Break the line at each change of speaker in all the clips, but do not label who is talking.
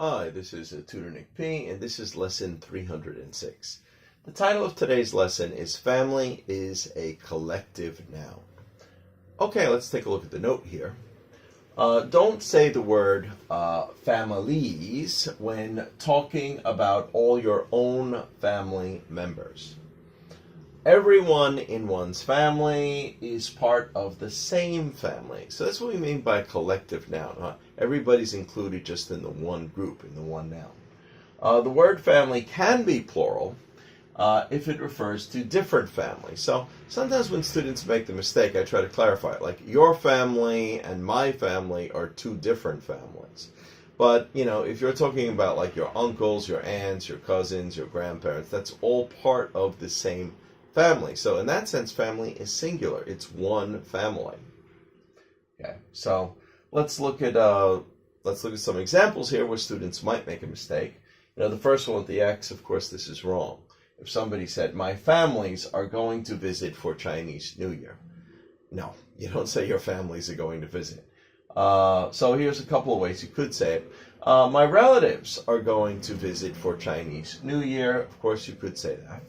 Hi, this is Tutor Nick P, and this is lesson 306. The title of today's lesson is Family is a Collective Noun. Okay, let's take a look at the note here. Don't say the word families when talking about all your own family members. Everyone in one's family is part of the same family. So that's what we mean by collective noun. Everybody's included just in the one group, in the one noun. The word family can be plural if it refers to different families. So sometimes when students make the mistake, I try to clarify it. Like, your family and my family are two different families. But, if you're talking about like your uncles, your aunts, your cousins, your grandparents, that's all part of the same family. So in that sense, family is singular. It's one family. Okay, so let's look at some examples here where students might make a mistake. The first one with the X, of course, this is wrong. If somebody said, my families are going to visit for Chinese New Year. No, you don't say your families are going to visit. So here's a couple of ways you could say it. My relatives are going to visit for Chinese New Year. Of course, you could say that.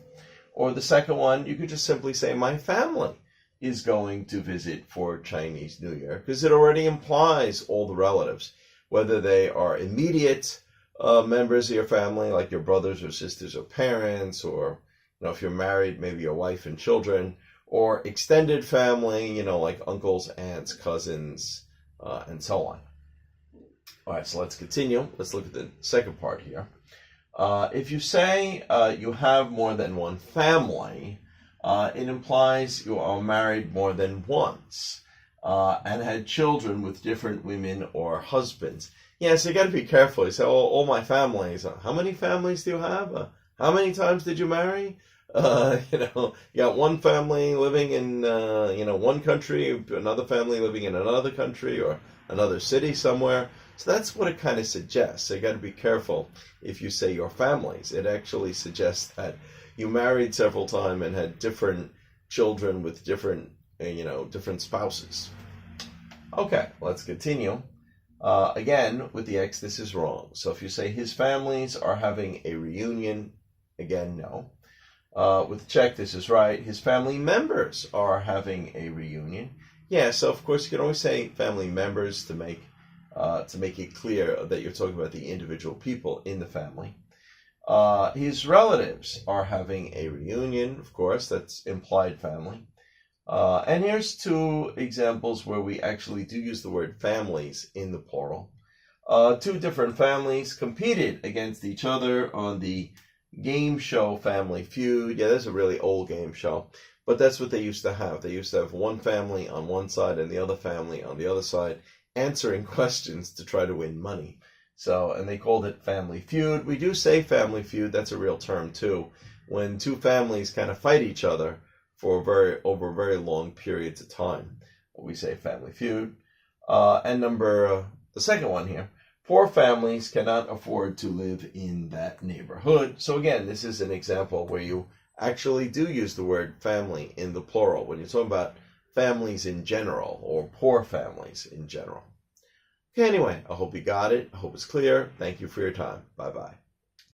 Or the second one, you could just simply say, my family is going to visit for Chinese New Year, because it already implies all the relatives, whether they are immediate members of your family, like your brothers or sisters or parents, or if you're married, maybe your wife and children, or extended family, like uncles, aunts, cousins, and so on. All right, so let's continue. Let's look at the second part here. If you say you have more than one family, it implies you are married more than once and had children with different women or husbands. Yeah, so you got to be careful. You say, all my families. How many families do you have? How many times did you marry? You got one family living in, one country, another family living in another country or another city somewhere. So that's what it kind of suggests. So you got to be careful if you say your families. It actually suggests that you married several times and had different children with different spouses. Okay, let's continue. Again, with the X, this is wrong. So if you say his families are having a reunion, again, no. With the check, this is right. His family members are having a reunion. Yeah, so of course you can always say family members to make it clear that you're talking about the individual people in the family. His relatives are having a reunion, of course, that's implied family. And here's two examples where we actually do use the word families in the plural. Two different families competed against each other on the game show Family Feud. Yeah, that's a really old game show, but that's what they used to have. They used to have one family on one side and the other family on the other side, answering questions to try to win money. So, and they called it Family Feud. We do say Family Feud. That's a real term too. When two families kind of fight each other for over very long periods of time, we say Family Feud. And the second one here, poor families cannot afford to live in that neighborhood. So again, this is an example where you actually do use the word family in the plural when you're talking about families in general or poor families in general. Okay, anyway, I hope you got it. I hope it's clear. Thank you for your time. Bye-bye.